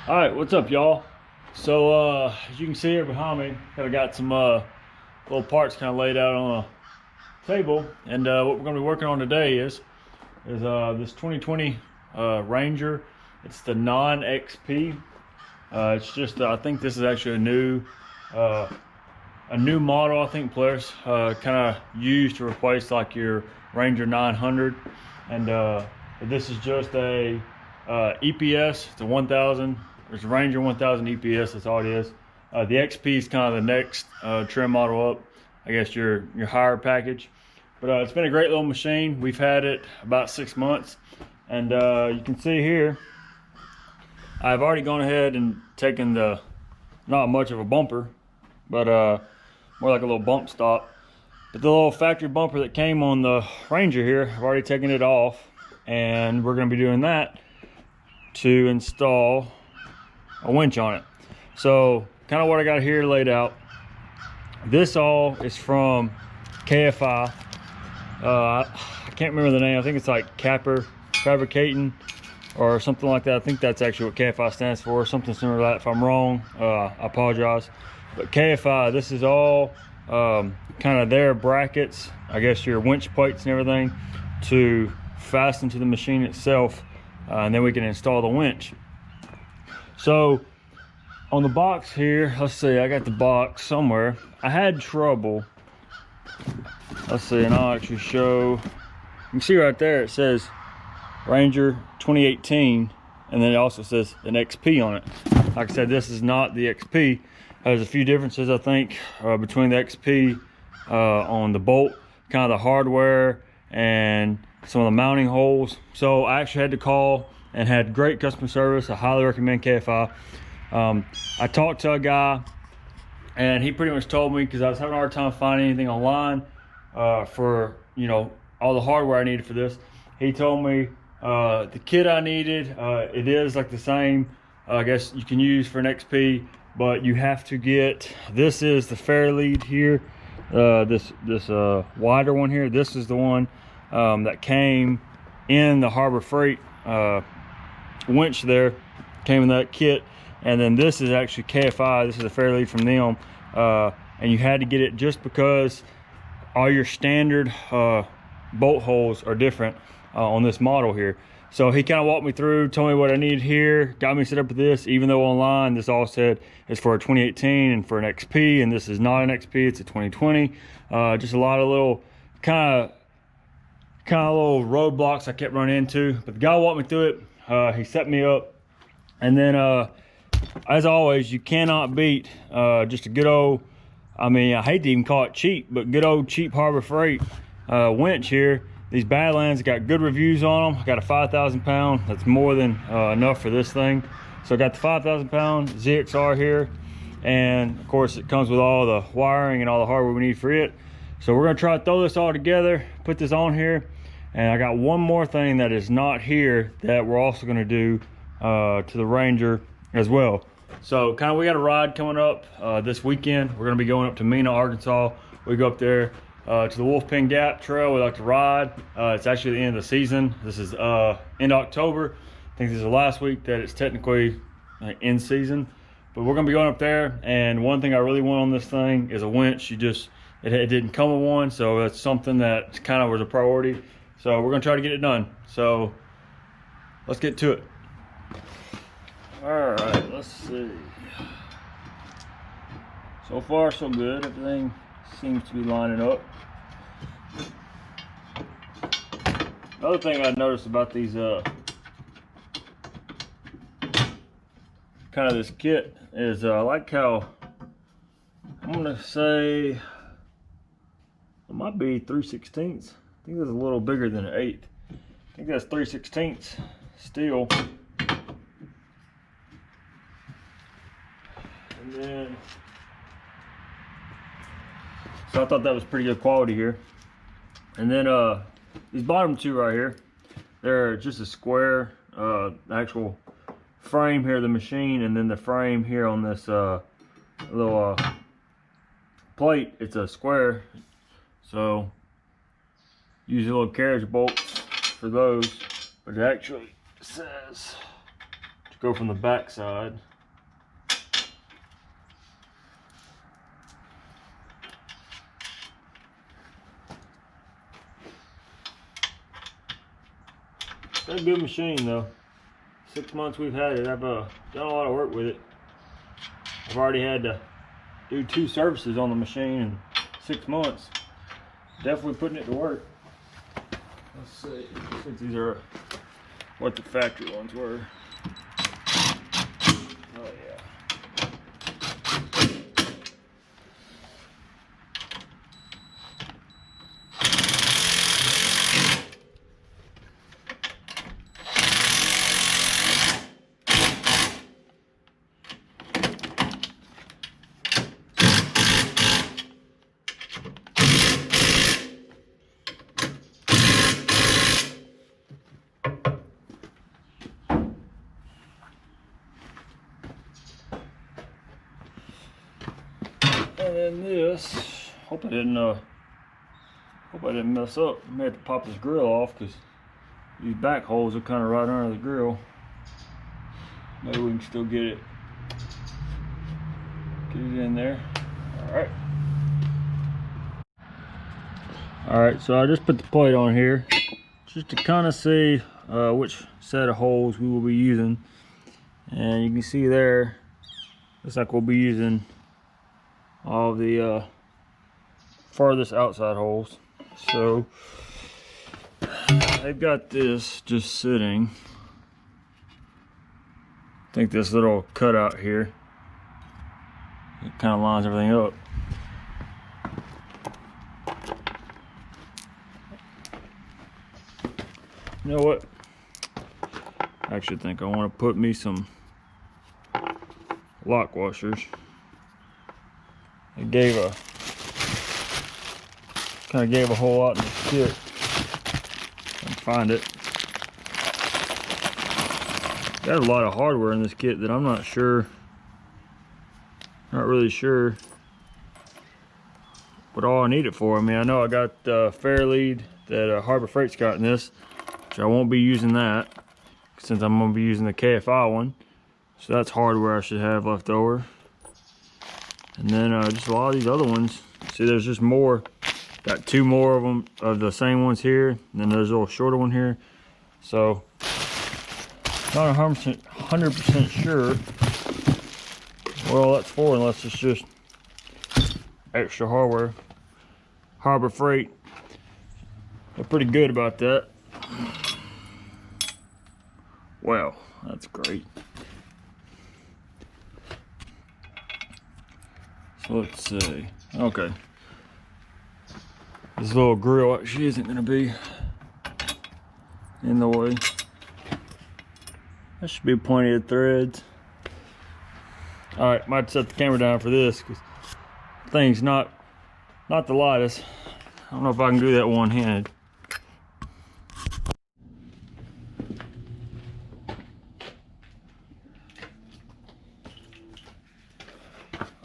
All right, what's up, y'all? So as you can see here behind me, I got some little parts kind of laid out on a table, and what we're going to be working on today is this 2020 Ranger. It's the non-XP. It's just I think this is actually a new model. I think players kind of use to replace like your Ranger 900, and this is just a EPS. It's a 1000. It's a Ranger 1000 EPS. That's all it is. The XP is kind of the next trim model up. I guess your higher package. But it's been a great little machine. We've had it about 6 months, and you can see here I've already gone ahead and taken the not much of a bumper, but more like a little bump stop. But the little factory bumper that came on the Ranger here, I've already taken it off, and we're going to be doing that to install a winch on it. So kind of what I got here laid out. This all is from KFI. I can't remember the name. I think it's like Capper Fabricating or something like that. I think that's actually what KFI stands for, something similar to that. If I'm wrong, I apologize. But KFI, this is all kind of their brackets, I guess your winch plates and everything, to fasten to the machine itself, and then we can install the winch. So on the box here, let's see, I got the box somewhere. I had trouble, let's see, and I'll actually show. You can see right there it says Ranger 2018, and then it also says an XP on it. Like I said, this is not the XP. There's a few differences, I think, between the XP on the bolt, kind of the hardware, and some of the mounting holes. So I actually had to call and had great customer service. I highly recommend KFI. I talked to a guy, and he pretty much told me, because I was having a hard time finding anything online for, you know, all the hardware I needed for this. He told me the kit I needed, it is like the same, I guess you can use for an XP, but you have to get, this is the fairlead here, this wider one here. This is the one that came in the Harbor Freight winch there, came in that kit. And then this is actually KFI. This is a fairlead from them, and you had to get it just because all your standard bolt holes are different on this model here. So he kind of walked me through, told me what I needed here, got me set up with this, even though online this all said it's for a 2018 and for an XP, and this is not an XP, it's a 2020. Just a lot of little kind of little roadblocks I kept running into, but the guy walked me through it. He set me up, and then as always, you cannot beat just a good old, I mean, I hate to even call it cheap, but good old cheap Harbor Freight winch here. These Badlands got good reviews on them. I got a 5,000 pound. That's more than enough for this thing. So I got the 5,000 pound ZXR here. And of course it comes with all the wiring and all the hardware we need for it. So we're gonna try to throw this all together, put this on here. And I got one more thing that is not here that we're also gonna do to the Ranger as well. So kind of, we got a ride coming up this weekend. We're gonna be going up to Mena, Arkansas. We go up there to the Wolfpen Gap Trail. We like to ride. It's actually the end of the season. This is end October. I think this is the last week that it's technically in season. But we're gonna be going up there, and one thing I really want on this thing is a winch. It didn't come with one, so that's something that kind of was a priority. So we're gonna try to get it done. So let's get to it. All right, let's see. So far, so good. Everything seems to be lining up. Another thing I noticed about these, kind of this kit is I like how, I'm gonna say, it might be 3/16. I think that's a little bigger than an 1/8. I think that's 3/16 steel. And then, so I thought that was pretty good quality here. And then these bottom two right here, they're just a square actual frame here of the machine, and then the frame here on this little plate, it's a square. So use little carriage bolts for those, but it actually says go from the back side. It's a good machine though. 6 months we've had it. I've done a lot of work with it. I've already had to do 2 services on the machine in 6 months. Definitely putting it to work. Let's see, since these are what the factory ones were. Oh yeah. And then this, hope I didn't mess up. I may have to pop this grill off because these back holes are kind of right under the grill. Maybe we can still get it in there. All right, so I just put the plate on here just to kind of see which set of holes we will be using. And you can see there, looks like we'll be using all the farthest outside holes. So they've got this just sitting. I think this little cutout here, it kind of lines everything up. You know what? I actually think I want to put me some lock washers. It kind of gave a whole lot in this kit. I can find it. Got a lot of hardware in this kit that I'm not really sure what all I need it for. I mean, I know I got fairlead that Harbor Freight's got in this, which I won't be using that since I'm going to be using the KFI one. So that's hardware I should have left over. And then just a lot of these other ones. See, there's just more. Got 2 more of them, of the same ones here. And then there's a little shorter one here. So, not 100% sure what all that's for, unless it's just extra hardware. Harbor Freight, they're pretty good about that. Wow, that's great. So let's see. Okay. This little grill actually isn't going to be in the way. That should be plenty of threads. Alright, might set the camera down for this because the thing's not the lightest. I don't know if I can do that one-handed.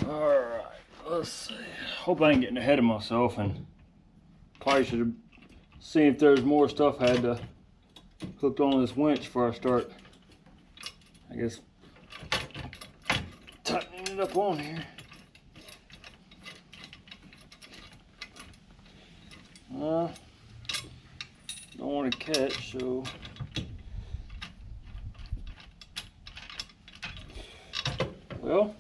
Alright, let's see. Hope I ain't getting ahead of myself, and probably should have seen if there's more stuff I had to hook on this winch before I start, I guess, tightening it up on here. Don't want to catch, so well,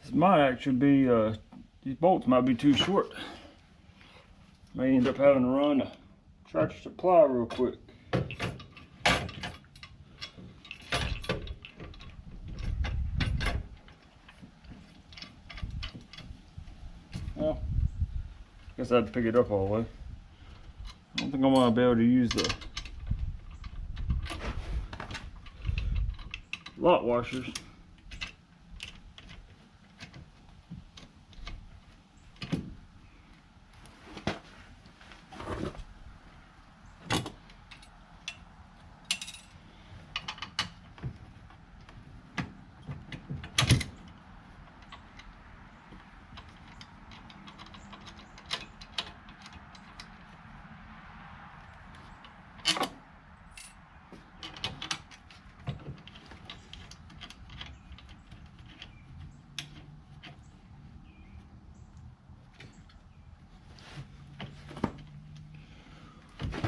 this might actually be these bolts might be too short. May end up having to run a Tractor Supply real quick. Well, I guess I had to pick it up all the way. I don't think I'm gonna be able to use the lot washers.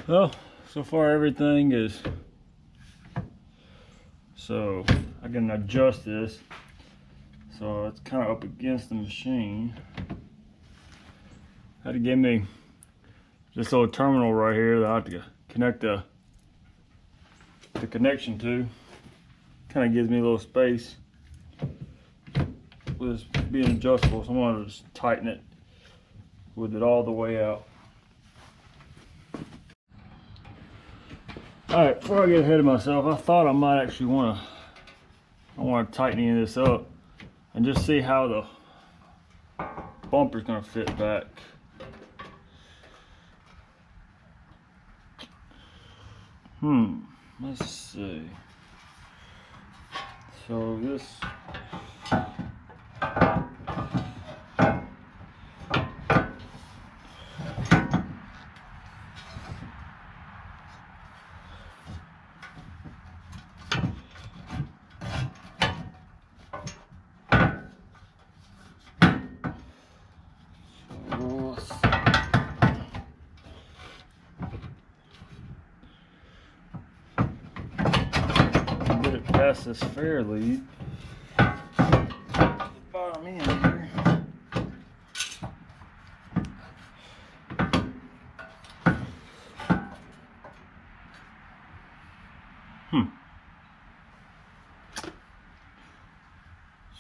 Well, so far everything is, so I can adjust this so it's kind of up against the machine. Had to give me this little terminal right here that I have to connect the connection to. Kind of gives me a little space with this being adjustable, so I'm going to just tighten it with it all the way out. Alright, before I get ahead of myself, I thought I might actually want to tighten any of this up and just see how the bumper's going to fit back. Let's see. So this, get it past this fairlead. Bottom end here.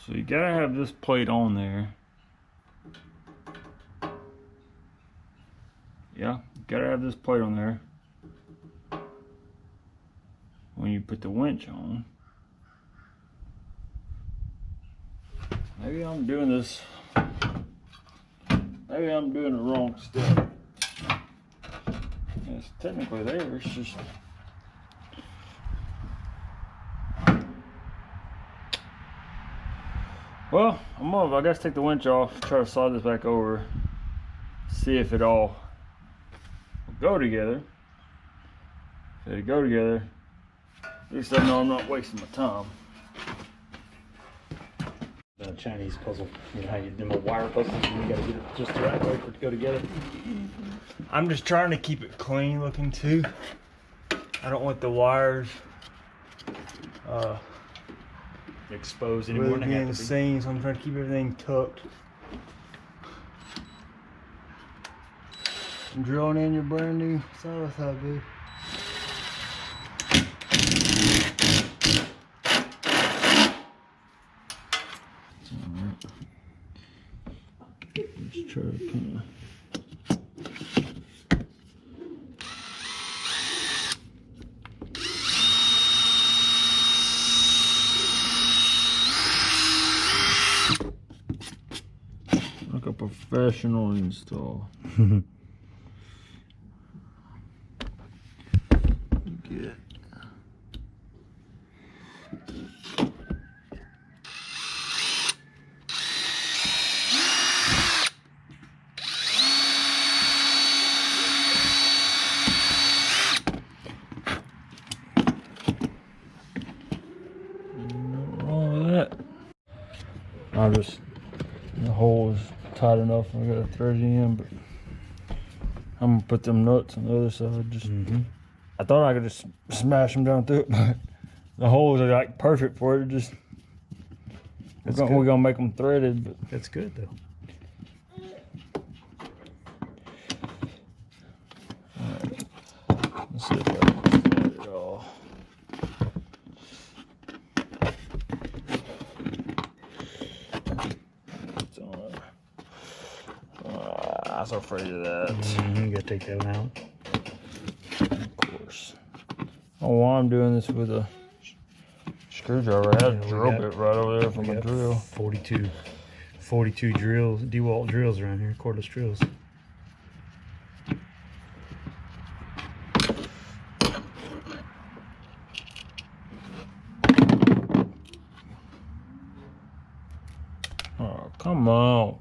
So you gotta have this plate on there. Yeah, you gotta have this plate on there when you put the winch on. Maybe I'm doing this, maybe I'm doing the wrong step. It's technically there, it's just, well, I guess take the winch off, try to slide this back over, see if it all will go together. If it go together, at least I know I'm not wasting my time. The Chinese puzzle, you know how you do a wire puzzle and you gotta get it just the right way for it to go together. I'm just trying to keep it clean looking too. I don't want the wires Exposed anymore really than they have being to be. seen, so I'm trying to keep everything tucked. I'm drilling in your brand new solid side, dude. Let's try to kind of. Like a professional install. Good. Nothing wrong with that. I just, the hole is tight enough. I got to thread it in, but I'm gonna put them nuts on the other side. Just, I thought I could just smash them down through it, but the holes are like perfect for it. Just we're gonna make them threaded, but That's good though. let's see if I can thread it all. It's on there. I was afraid of that. You gotta take that one out. Of course. Oh, well, I'm doing this with a screwdriver. I had a drill bit right over there from a drill. 42 drills, DeWalt drills around here, cordless drills. Oh, come on.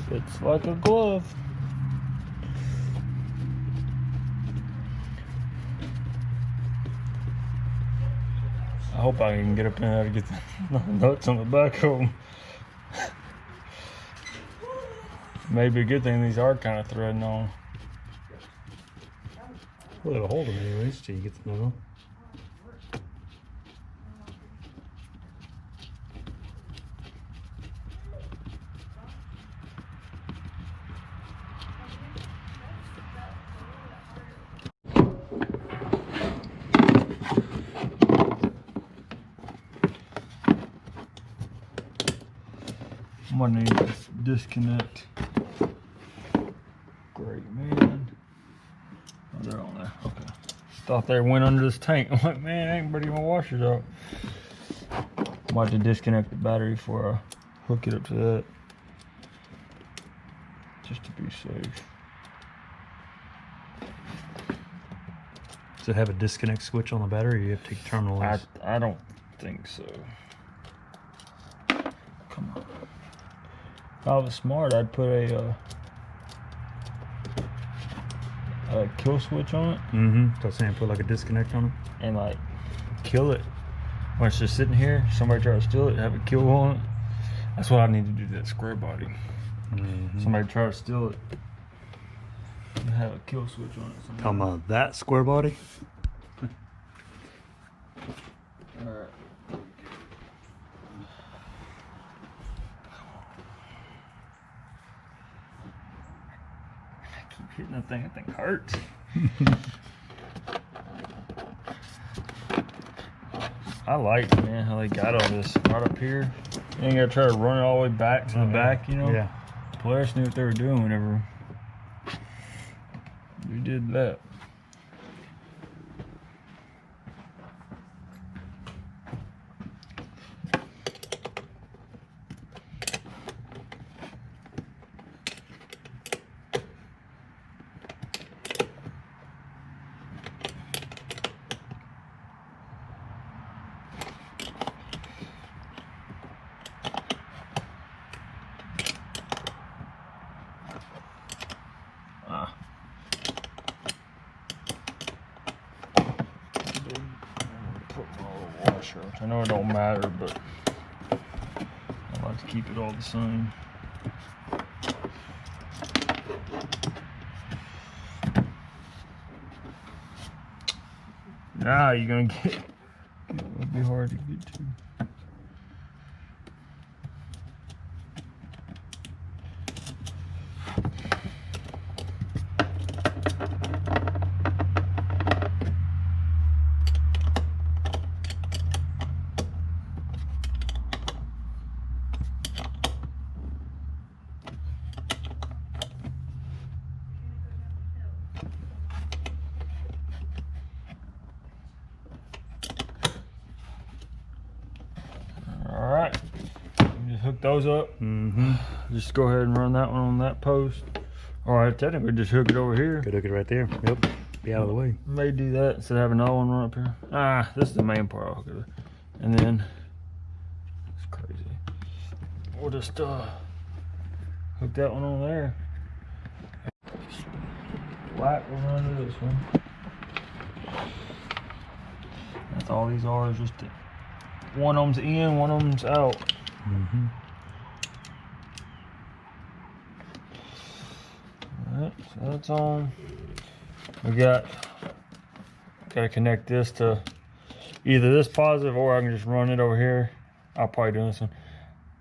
Fits like a glove. I hope I can get up in there to get the nuts on the back of them. Maybe a good thing these are kind of threading on. Well, it'll hold them anyways till you get the nut on. I'm gonna need to disconnect. Great, man. Oh, they're on there. Okay. Thought they went under this tank. I'm like, man, I ain't burning my washers out. I'm about to disconnect the battery before I hook it up to that. Just to be safe. Does it have a disconnect switch on the battery, or you have to take the terminal in? I don't think so. Come on. If I was smart, I'd put a kill switch on it. Mm-hmm. So I'm saying put like a disconnect on it. And like kill it when it's just sitting here. Somebody try to steal it, have a kill on it. That's what I need to do to that square body. Mm-hmm. Somebody try to steal it and have a kill switch on it. Talking about that square body? Alright. I keep hitting that thing. That thing hurts. I like, man, how they got all this right up here. You ain't gotta try to run it all the way back to the back, you know? Yeah. Polaris knew what they were doing whenever we did that. I know it don't matter, but I like to keep it all the same. Now you're gonna get it'll be hard to get to. Alright, just hook those up. Mm-hmm. Just go ahead and run that one on that post. Alright, technically just hook it over here. Could hook it right there. Yep. Be out of the way. May do that instead of having another one run up here. Ah, this is the main part. I'll hook it. And then it's crazy. We'll just hook that one on there. Black will run to this one. That's all these are, is just one of them's in, one of them's out. Mm-hmm. Alright, so that's on. We gotta connect this to either this positive, or I can just run it over here. I'll probably do this one.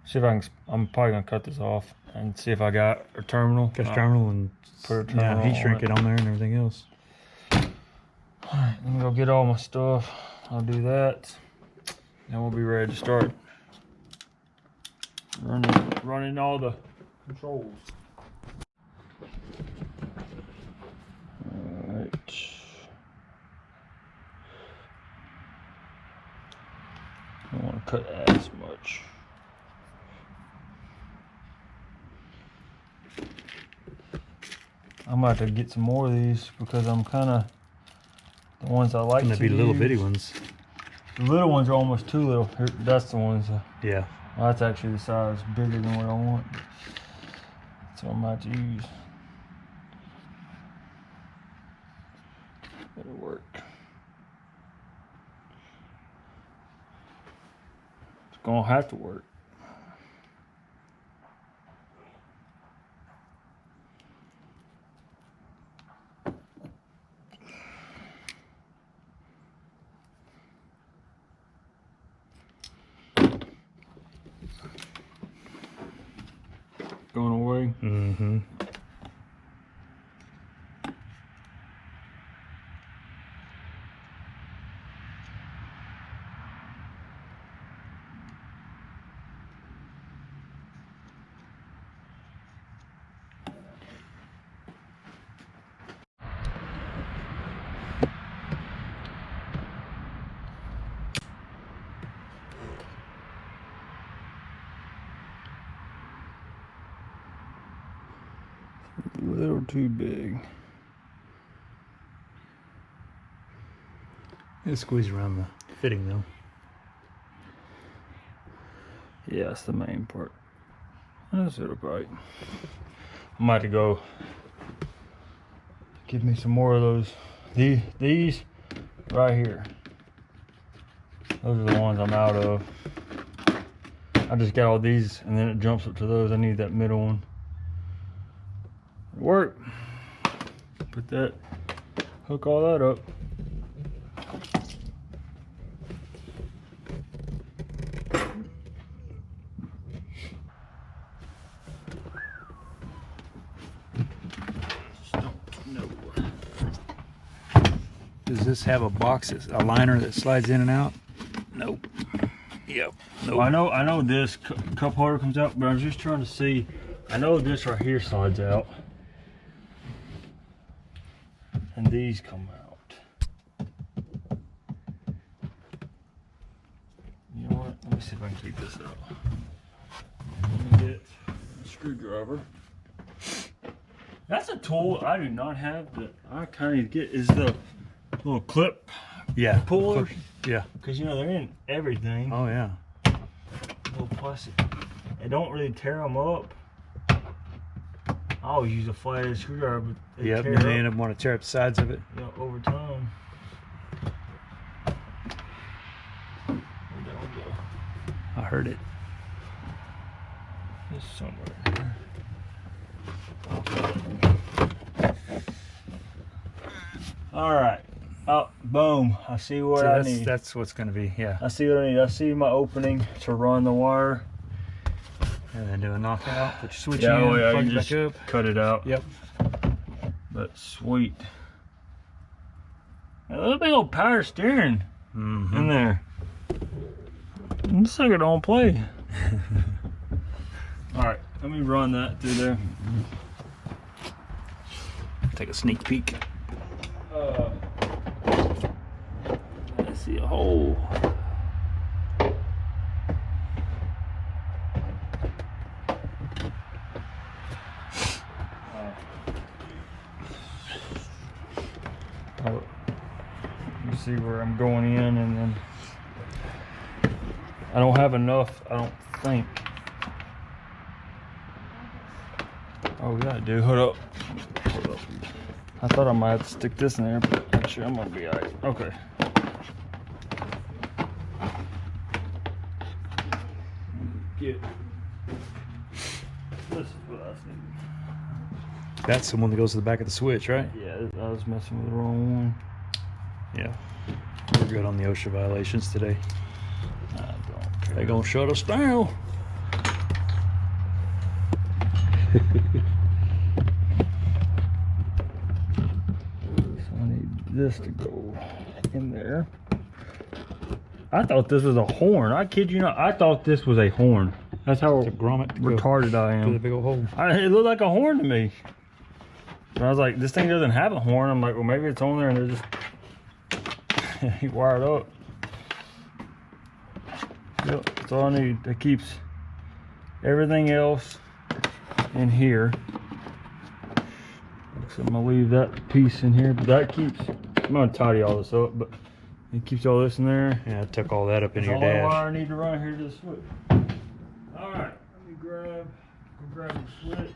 See if I can. I'm probably gonna cut this off and see if I got a terminal. Got a terminal and put a terminal. heat shrink it on there and everything else. Alright, let me go get all my stuff. I'll do that. Then we'll be ready to start running all the controls. Alright. I don't want to cut as much. I'm about to get some more of these because I'm kind of the ones I like to be the little bitty ones. The little ones are almost too little. Here, that's the ones. Yeah. Well, that's actually the size bigger than what I want. That's what I'm about to use. It'll work. gonna have to work. Going away. Mm-hmm. A little too big. It'll squeeze around the fitting though. Yeah, that's the main part. That's it, right. I might have to go give me some more of those. These right here. Those are the ones I'm out of. I just got all these and then it jumps up to those. I need that middle one. Work. Put that, hook all that up. Does this have a box, a liner that slides in and out? Nope. Yep. Nope. Well, I know this cup holder comes out, but I was just trying to see. I know this right here slides out, and these come out. You know what? Let me see if I can keep this out. Let me get a screwdriver. That's a tool I do not have that I kind of need to get. Is the little clip Yeah. pullers. Yeah. Because you know they're in everything. Oh yeah. Little plastic. They don't really tear them up. I always use a flathead screwdriver, but they Yep. tear And they up, end up want to tear up the sides of it. you know, over time. Where'd that one go? I heard it. It's somewhere here. All right. Oh, boom. I see what I need. That's what's going to be. Yeah. I see what I need. I see my opening to run the wire. And then do a knockout. Put your switch Yeah, in. oh, yeah, Plug you it just back up. cut it out. Yep. But sweet. A little big old power steering Mm-hmm. in there. This sucker don't play. All right, let me run that through there. Take a sneak peek. I see a hole. You see where I'm going in, and then I don't have enough, I don't think. Oh yeah, I do. Hold up. I thought I might have to stick this in there, but I'm sure I'm gonna be alright. Okay. Get this is what I think. That's the one that goes to the back of the switch, right? Yeah, I was messing with the wrong one. Yeah. We're good on the OSHA violations today. I don't care. They're gonna shut us down. So I need this to go in there. I thought this was a horn. I kid you not. I thought this was a horn. That's how To grommet to go retarded I through the am. big old hole. It looked like a horn to me. And I was like, this thing doesn't have a horn. I'm like, well, maybe it's on there and they're just wired up. Yep, that's all I need. That keeps everything else in here. So I'm gonna leave that piece in here, but that keeps, I'm gonna tidy all this up, but it keeps all this in there. Yeah, I took all that up into That's your all the dash. wire I need to run here to the switch. All right, let me grab the switch,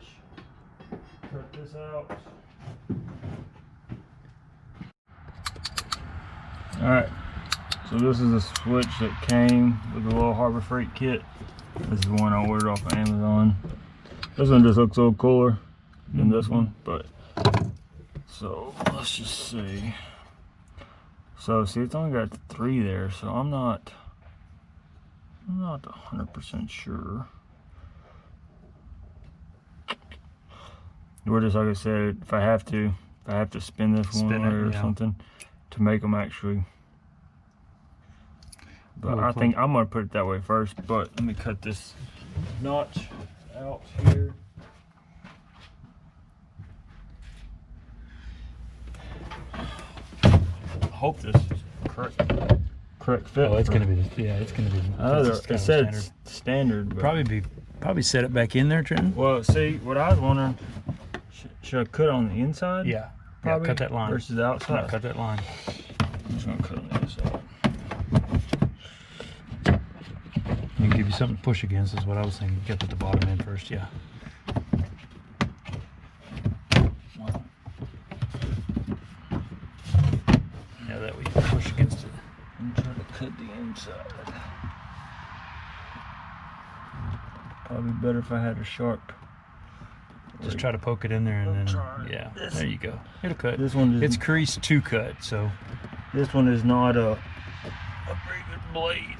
cut this out. All right, So this is a switch that came with the little Harbor Freight kit. This is one I ordered off of Amazon. This one just looks a little cooler than this one, but so let's just see. So see, it's only got 3 there, so I'm not 100% sure. Or just like I said, if I have to spin this one or something to make them actually. But I think I'm gonna put it that way first. But let me cut this notch out here. I hope this is correct fit. Oh, it's gonna be. Yeah, it's gonna be. It said it's standard. But Probably set it back in there, Trenton. well, see, what I was wondering, should I cut on the inside? Yeah. Probably, cut that line versus the outside. No, cut that line. I'm just gonna cut on the inside. And give you something to push against is what I was thinking. Get at the bottom end first, yeah. Yeah, that way you can push against it. I'm trying to cut the inside. Probably better if I had a sharp. Just try to poke it in there and then, yeah, there you go. It'll cut. This one is, it's creased to cut, so. This one is not a very good blade.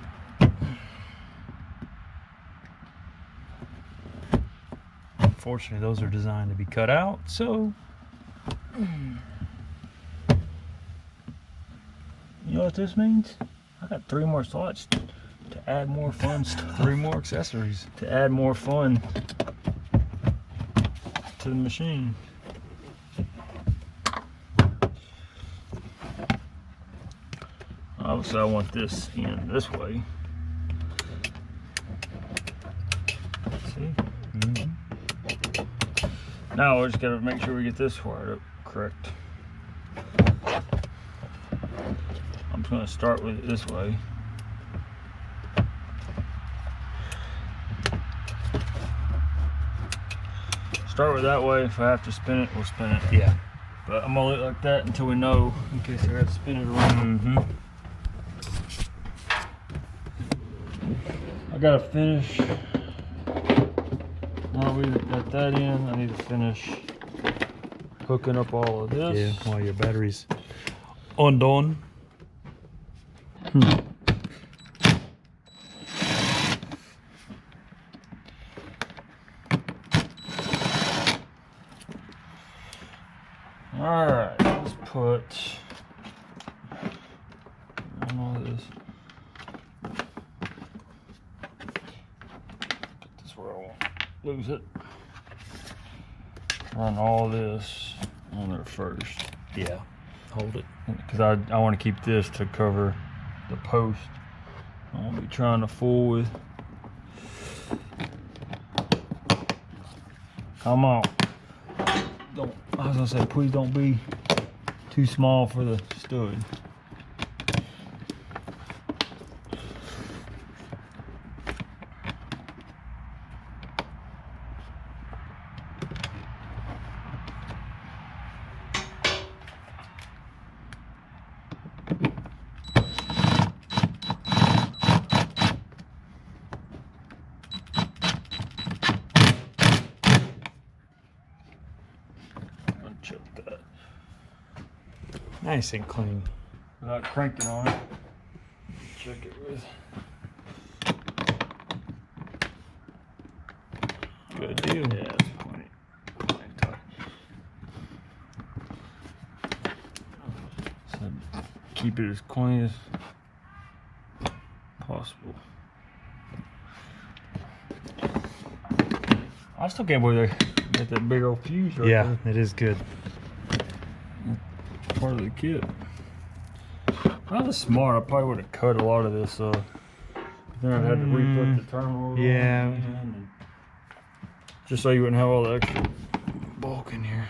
Unfortunately, those are designed to be cut out, so. You know what this means? I got 3 more slots to add more fun stuff. 3 more accessories. To add more fun to the machine. Obviously, I want this in this way. See? Mm-hmm. Now we just gotta make sure we get this wired up correct. I'm just gonna start with it this way. Start with that way. If I have to spin it, we'll spin it. Yeah. But I'm gonna leave it like that until we know, in case I have to spin it around. Mm-hmm. I gotta finish. Now we got that in. I need to finish hooking up all of this. Yeah, while your battery's undone. Alright, let's put on all this. Put this where I won't lose it. Run all this on there first. Yeah, hold it. Because I want to keep this to cover the post. I won't be trying to fool with. Come on. Don't, I was gonna say, please don't be too small for the stud. Check that. Nice and clean. Without cranking on it. Check it with. Good deal. Yeah, it's plenty tight. So keep it as clean as possible. I still can't believe they got that big old fuse right Yeah, there. it is good. Part of the kit. If I was smart, I probably would have cut a lot of this. Then I'd had to re-put the terminal. Yeah. On just so you wouldn't have all the extra bulk in here.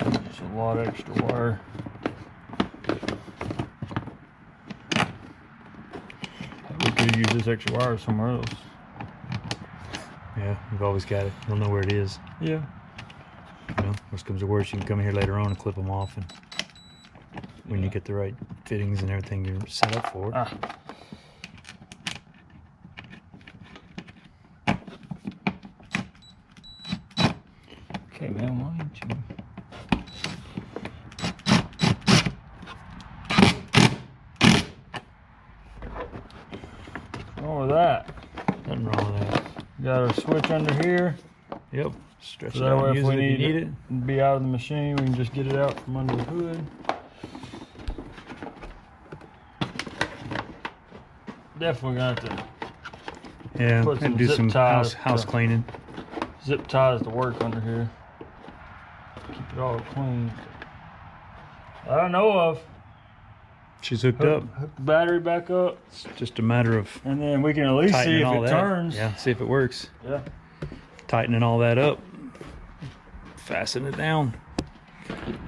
There's a lot of extra wire. We could use this extra wire somewhere else. Yeah, you've always got it. You'll know where it is. Yeah. Well, worst comes to worst, you can come here later on and clip them off, and when you get the right fittings and everything you're set up for. Ah. Okay, man, why don't you? What's wrong with that? Nothing wrong with that. Got a switch under here. Yep. Stretch So it that out way and if use we it if need you need it, it. be out of the machine, we can just get it out from under the hood. Definitely gonna have to Yeah, put some and do zip some ties house to- cleaning. zip ties to work under here. Keep it all clean. I don't know of. She's hooked up. Hook the battery back up, It's just a matter of and then we can at least see tightening if all it that. turns. Yeah, see if it works. Yeah. Tightening all that up. Fasten it down.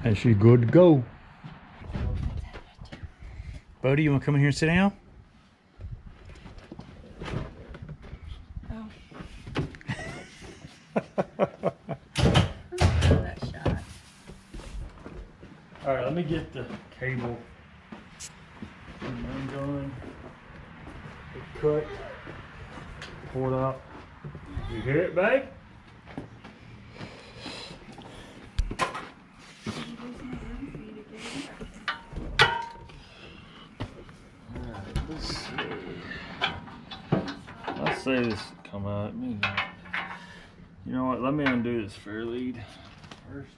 And she's good to go. Bodie, you want to come in here and sit down? That shot. All right, let me get the cable undone, cut, pull it out. You hear it, babe? Let's say this come out. You know what? Let me undo this fairlead first.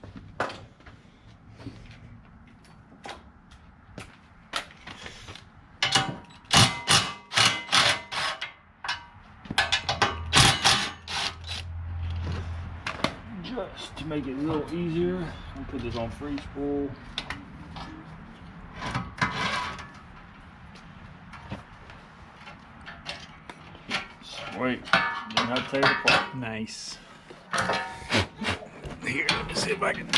Just to make it a little easier, I'll put this on free spool. Wait, didn't have to take it apart. Nice. Here, let me see if I can.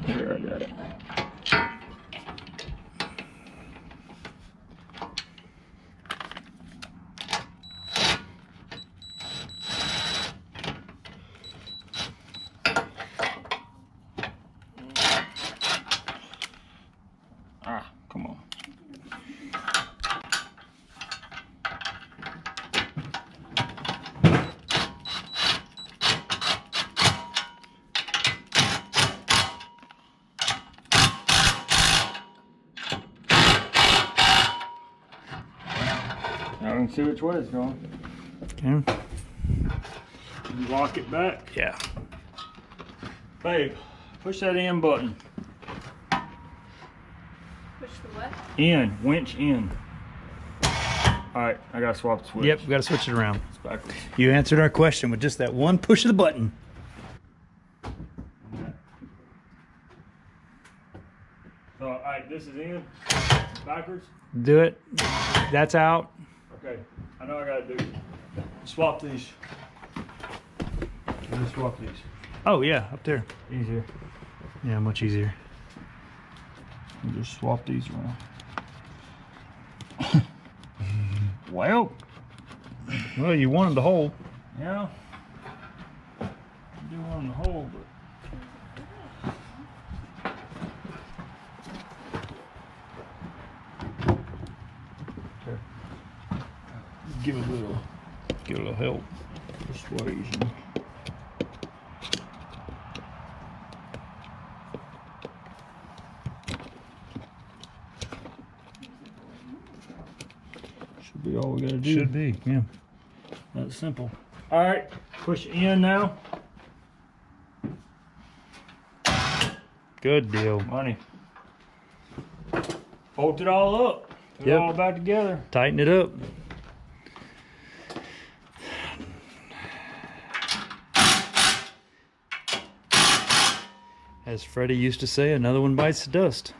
Here, I got it. Ah, come on. Now we can see which way it's going. Okay. You lock it back. Yeah. Babe, push that in button. Push the what? In, winch in. Alright, I gotta swap the switch. Yep, we got to switch it around. It's backwards. You answered our question with just that one push of the button. So, alright, this is in. Backwards. Do it. That's out. Okay, I know I gotta do. Swap these. Let me swap these. Oh, yeah, up there. Easier. Yeah, much easier. We'll just swap these around. Well, Well, you want them to hold. yeah. I do want them to hold, but. Okay. Give it a little help. Persuasion. Should be all we gotta do. Should be, yeah. That's simple. All right, push in now. Good deal. Money. Bolt it all up. Put it Yep. all back together. Tighten it up. As Freddie used to say, another one bites the dust.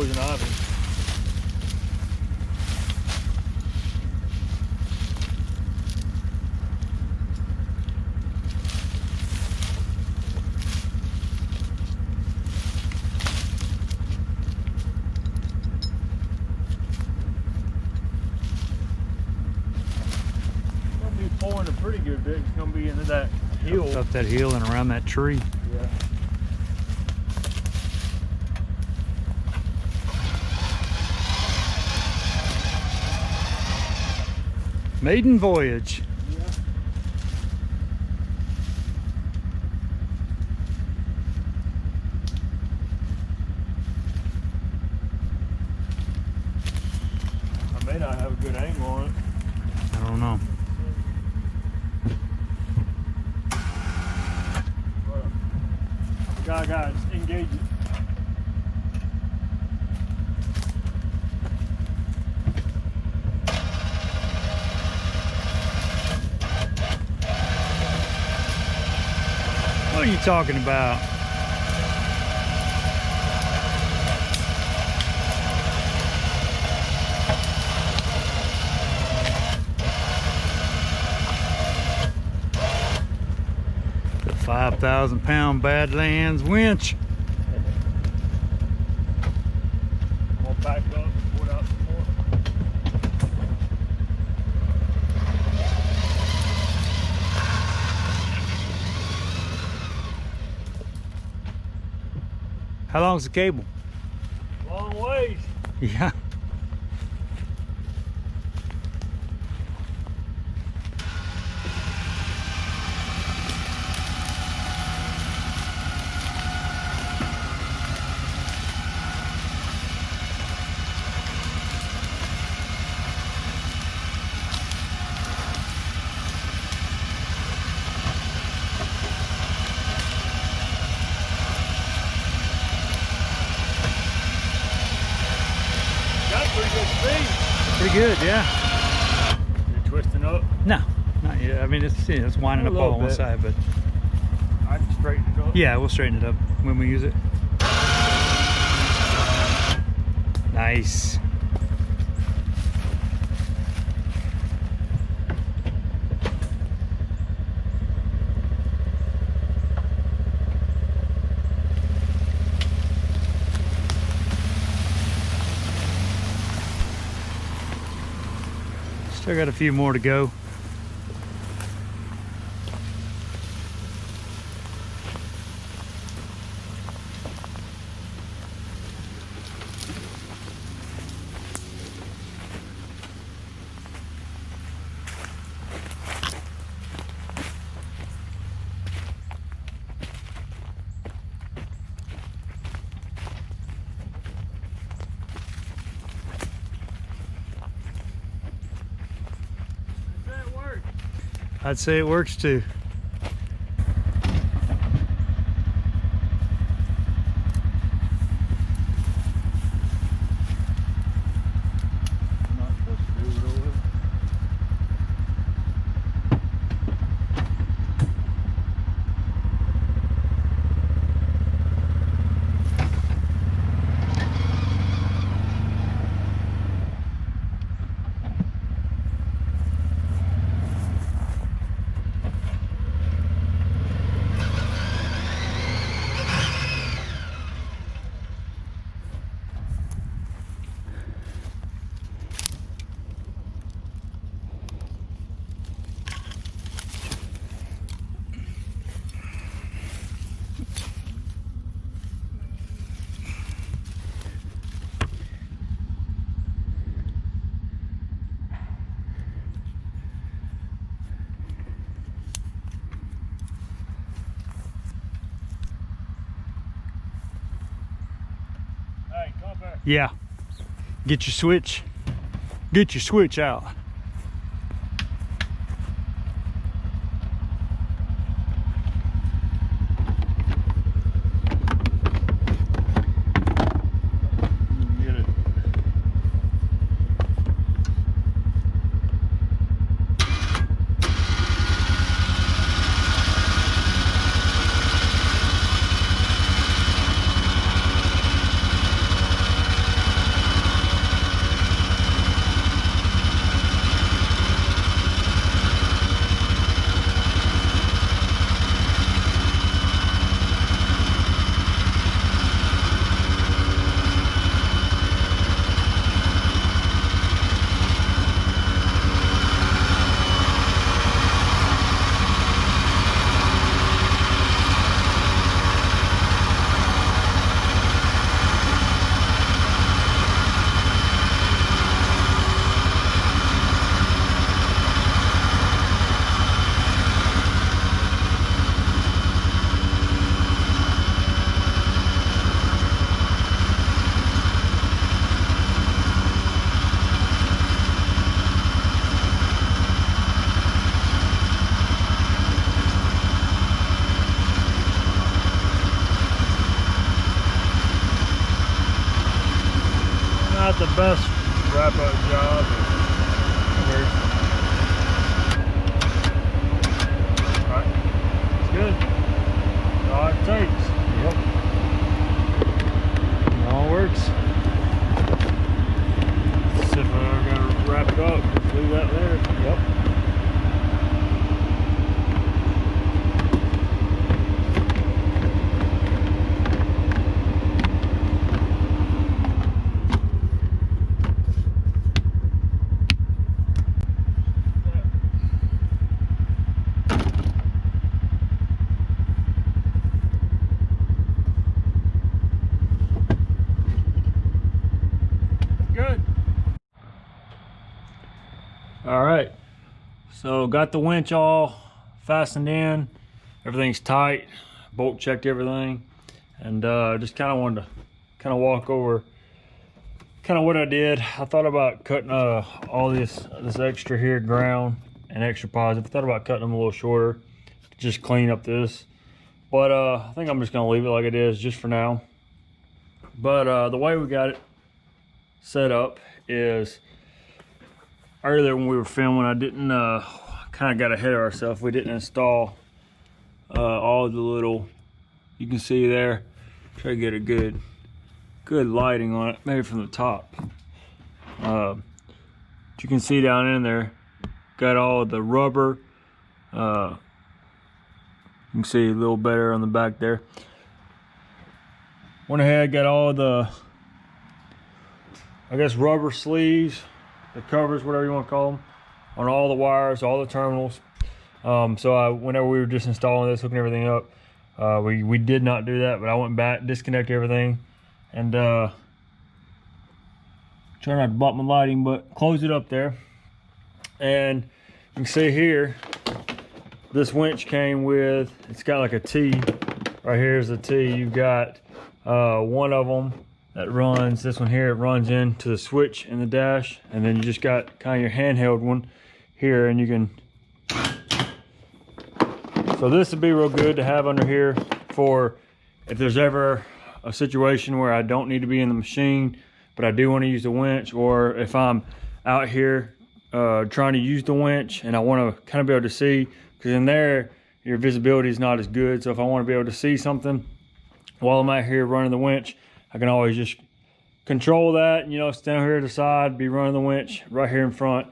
poison ivy. Pouring a pretty good bit. It's gonna be into that hill. Up that hill and around that tree. Yeah. Maiden voyage. Yeah. I may not have a good angle on it. I don't know. Guys, engage it. What are you talking about? The 5,000-pound Badlands winch. We'll pack up, put out some more. How long's the cable? Long ways. Yeah. Pretty good speed. Pretty good, yeah. You're twisting up. No, not yet. I mean, it's winding A up all little on one bit. side, but I can straighten it up. yeah, we'll straighten it up when we use it. Nice. Still got a few more to go. That work. I'd say it works too. I'm not supposed to do it over. Hey, come back. Yeah. Get your switch. Get your switch out. Get it. All right, so got the winch all fastened in, everything's tight, bolt checked everything, and just kind of wanted to kind of walk over kind of what I did. I thought about cutting all this extra here ground and extra positive. I thought about cutting them a little shorter, just clean up this, but I think I'm just gonna leave it like it is just for now. But the way we got it set up is, earlier when we were filming, I didn't kind of got ahead of ourselves. We didn't install all the little, you can see there, try to get a good lighting on it, maybe from the top. You can see down in there, got all the rubber. You can see a little better on the back there. Went ahead, got all the, I guess, rubber sleeves, the covers, whatever you want to call them, on all the wires, all the terminals. So whenever we were just installing this, hooking everything up, we did not do that, but I went back, disconnected everything, and try not to block my lighting, but close it up there. And you can see here, this winch came with, it's got like a T. Right here's the T. You've got one of them that runs, this one here, it runs into the switch in the dash, and then you just got kind of your handheld one here, and you can, so this would be real good to have under here for if there's ever a situation where I don't need to be in the machine, but I do want to use the winch, or if I'm out here trying to use the winch and I want to kind of be able to see, because in there your visibility is not as good. So if I want to be able to see something while I'm out here running the winch, I can always just control that, you know, stand here to the side, be running the winch right here in front.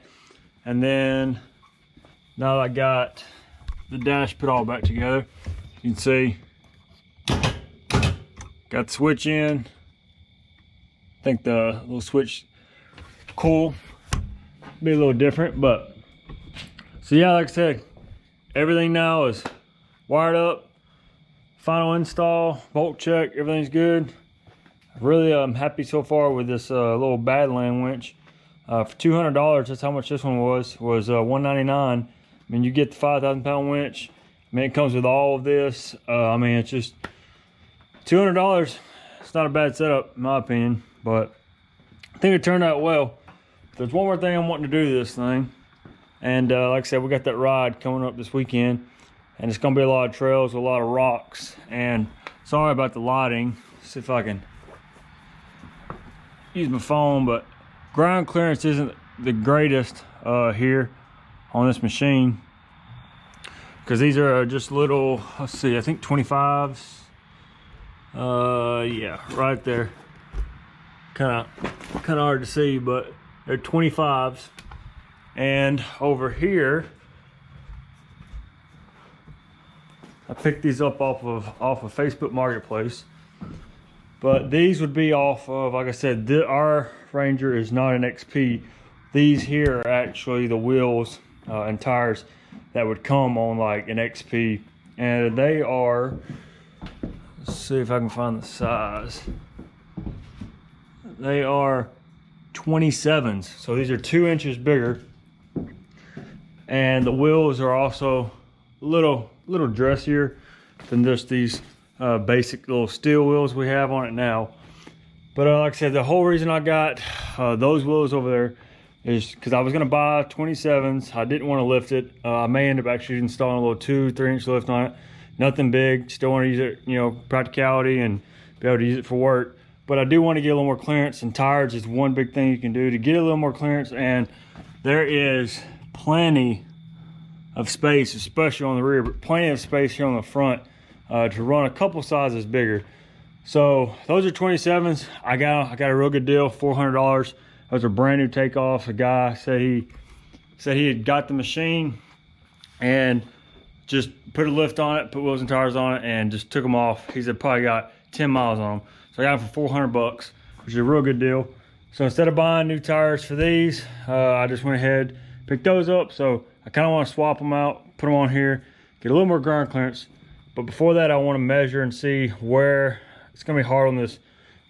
And then now that I got the dash put all back together, you can see got the switch in. I think the little switch cool, be a little different, but so yeah, like I said, everything now is wired up, final install, bolt check, everything's good. Really happy so far with this little Badland winch. For $200, that's how much this one was $199. I mean, you get the 5,000 pound winch. I mean, it comes with all of this. I mean, it's just $200. It's not a bad setup in my opinion, but I think it turned out well. There's one more thing I'm wanting to do to this thing, and like I said, we got that ride coming up this weekend, and it's gonna be a lot of trails, a lot of rocks. And sorry about the lighting. Let's see if I can use my phone, but ground clearance isn't the greatest here on this machine, because these are just little, let's see, I think 25s. Yeah, right there. Kind of hard to see, but they're 25s. And over here, I picked these up off of Facebook Marketplace. But these would be off of, like I said, our Ranger is not an XP. These here are actually the wheels and tires that would come on like an XP. And they are, let's see if I can find the size. They are 27s. So these are 2 inches bigger. And the wheels are also a little dressier than just these basic little steel wheels we have on it now. But like I said, the whole reason I got those wheels over there is because I was going to buy 27s. I didn't want to lift it. I may end up actually installing a little 2-3 inch lift on it. Nothing big, still want to use it, you know, practicality and be able to use it for work. But I do want to get a little more clearance, and tires is one big thing you can do to get a little more clearance. And there is plenty of space, especially on the rear, but plenty of space here on the front to run a couple sizes bigger. So those are 27s. I got a real good deal, $400. Those are brand new takeoffs. A guy said he had got the machine and just put a lift on it, put wheels and tires on it, and just took them off. He said probably got 10 miles on them. So I got them for $400, which is a real good deal. So instead of buying new tires for these, I just went ahead, picked those up. So I kind of want to swap them out, put them on here, get a little more ground clearance. But before that, I want to measure and see where, it's going to be hard on this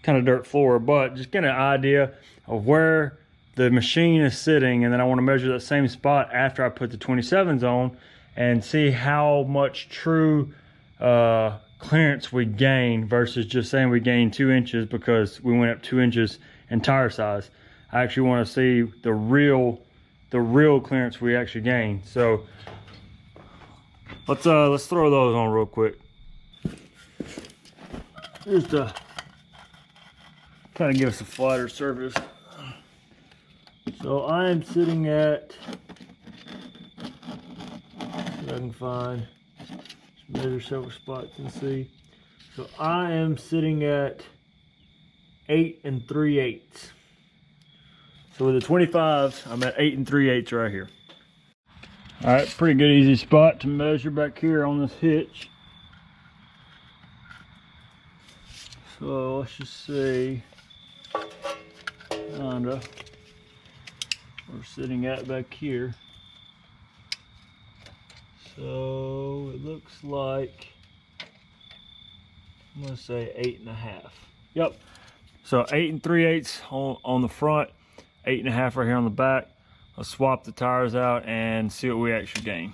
kind of dirt floor, but just get an idea of where the machine is sitting, and then I want to measure that same spot after I put the 27s on and see how much true clearance we gain versus just saying we gained 2 inches because we went up 2 inches in tire size. I actually want to see the real clearance we actually gain. So let's throw those on real quick. Just to kind of give us a flatter surface. So I am sitting at, if I can find, measure several spots and see. So I am sitting at 8 3/8. So with the 25s, I'm at 8 3/8 right here. All right, pretty good easy spot to measure back here on this hitch. So let's just see, kinda, we're sitting at back here. So it looks like, I'm gonna say 8.5. Yep. So 8 3/8 on the front, 8.5 right here on the back. Let's swap the tires out and see what we actually gain.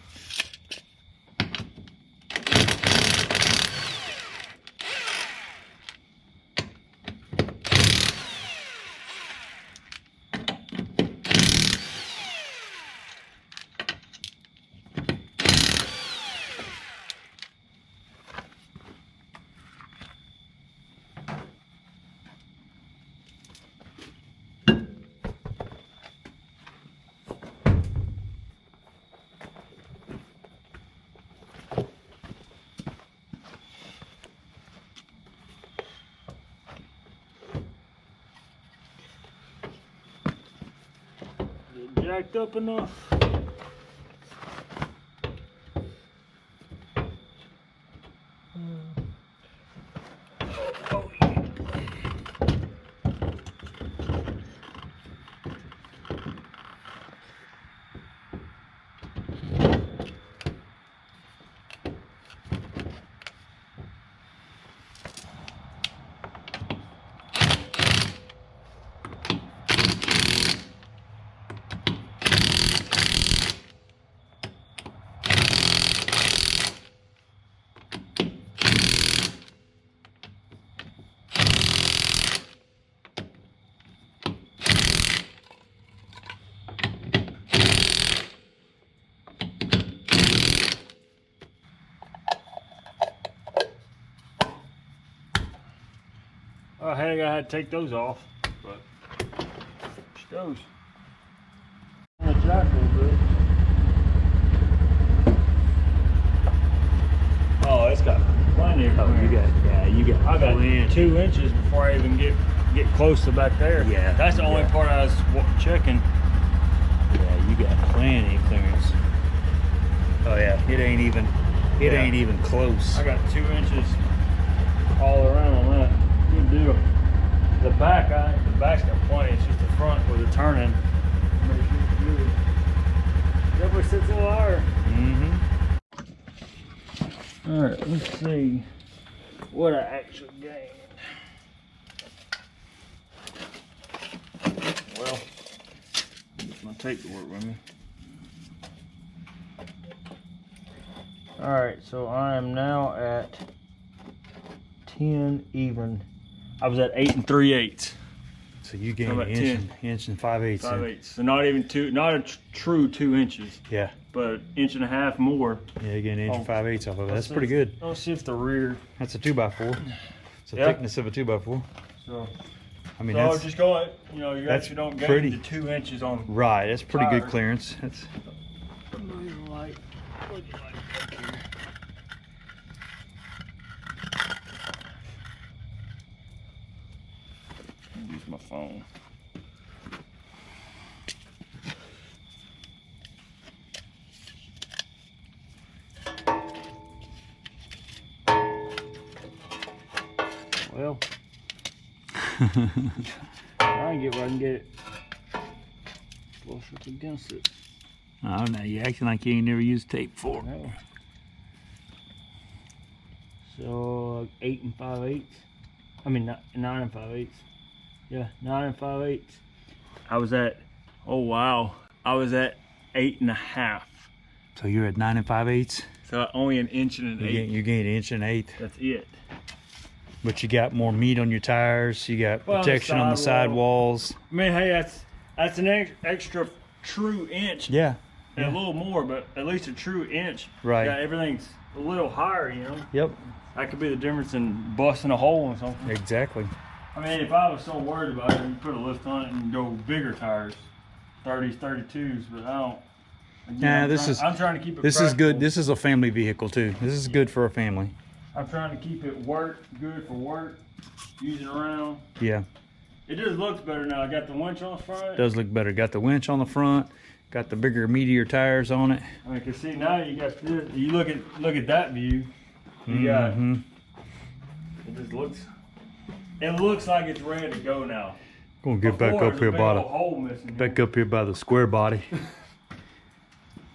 Jacked up enough. I had to take those off, but it goes. On the jack a little bit. Oh, it's got plenty of clearance. You got I got plenty. 2 inches before I even get close to back there. Yeah, That's the only part I was checking. Yeah, you got plenty of clearance. Oh yeah, it ain't even close. I got 2 inches all around on that. Good deal. The back's got plenty. It's just the front with the turning. Definitely sits a little higher. All right, let's see what I actually gained. Well, get my tape to work with me. All right, so I am now at 10 even. I was at 8 3/8. So you gained an inch and 5/8. 5/8. So not even not a true 2 inches. Yeah. But 1.5 inches more. Yeah, you gained an inch and 5/8 off of it. That's pretty good. Let's see if the rear. That's a 2x4. It's the thickness of a 2x4. So. I mean, So that's just go. You know, you actually don't gain the 2 inches on. right. That's pretty good tire. clearance. That's. Light. Look at light back here. Use my phone. Well, I can get where I can get it flush up against it. Oh no, you acting like you ain't never used tape before. No. So 8 5/8. I mean 9 5/8. Yeah, 9 5/8. I was at Oh wow, I was at 8.5. So you're at 9 5/8. So only an inch and an eighth. You gained an inch and 1/8. That's it. But you got more meat on your tires. You got Well, protection on the sidewalls. I mean, hey, that's an extra true inch. Yeah. And a little more, but at least a true inch. Right. Yeah, everything's a little higher, you know. Yep. That could be the difference in busting a hole or something. Exactly. I mean, if I was so worried about it, you put a lift on it and go bigger tires, 30s, 32s. But I don't. Again, I'm trying to keep it. This is practical. good. This is a family vehicle too. This is good for a family. I'm trying to keep it good for work, using around. Yeah. It just looks better now. I got the winch on the front. It does look better. Got the winch on the front. Got the bigger, meatier tires on it. I mean, cause see now you got this. You look at that view. You got. It just looks. It looks like it's ready to go now. Gonna get back Before, up here by the hole missing back here. up here by the square body.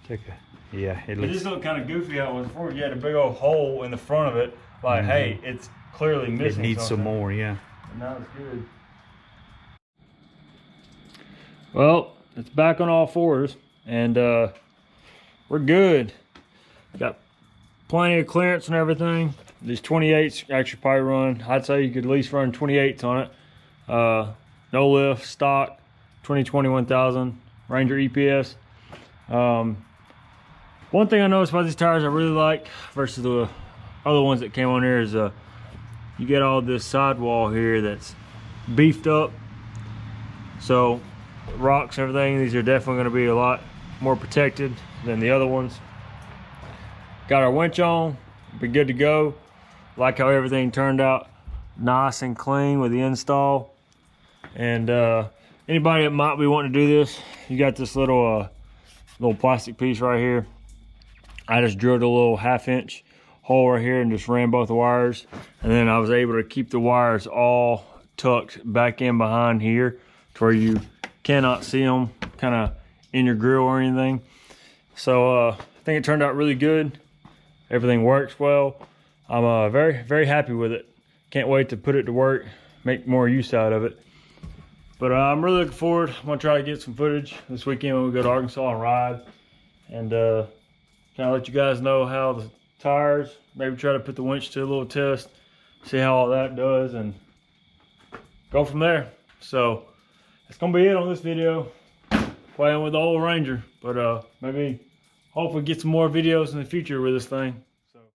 Take a, yeah, it It looks. just looked kind of goofy how it was before. You had a big old hole in the front of it. Like, hey, it's clearly It missing. needs some something. more. Yeah. And now it's good. Well, it's back on all fours, and we're good. Got plenty of clearance and everything. These 28s actually probably run. I'd say you could at least run 28s on it. No lift, stock, 2020 1000 Ranger EPS. One thing I noticed about these tires I really like versus the other ones that came on here is you get all this sidewall here that's beefed up. So rocks, everything, these are definitely going to be a lot more protected than the other ones. Got our winch on, be good to go. Like how everything turned out nice and clean with the install. And anybody that might be wanting to do this, you got this little plastic piece right here. I just drilled a little 1/2 inch hole right here and just ran both the wires, and then I was able to keep the wires all tucked back in behind here to where you cannot see them kind of in your grill or anything. So I think it turned out really good. Everything works well. I'm very, very happy with it. Can't wait to put it to work, make more use out of it. But I'm really looking forward. I'm gonna try to get some footage this weekend when we go to Arkansas and ride, and kind of let you guys know how the tires, maybe try to put the winch to a little test, see how all that does, and go from there. So that's gonna be it on this video, playing with the old Ranger. But maybe hopefully get some more videos in the future with this thing.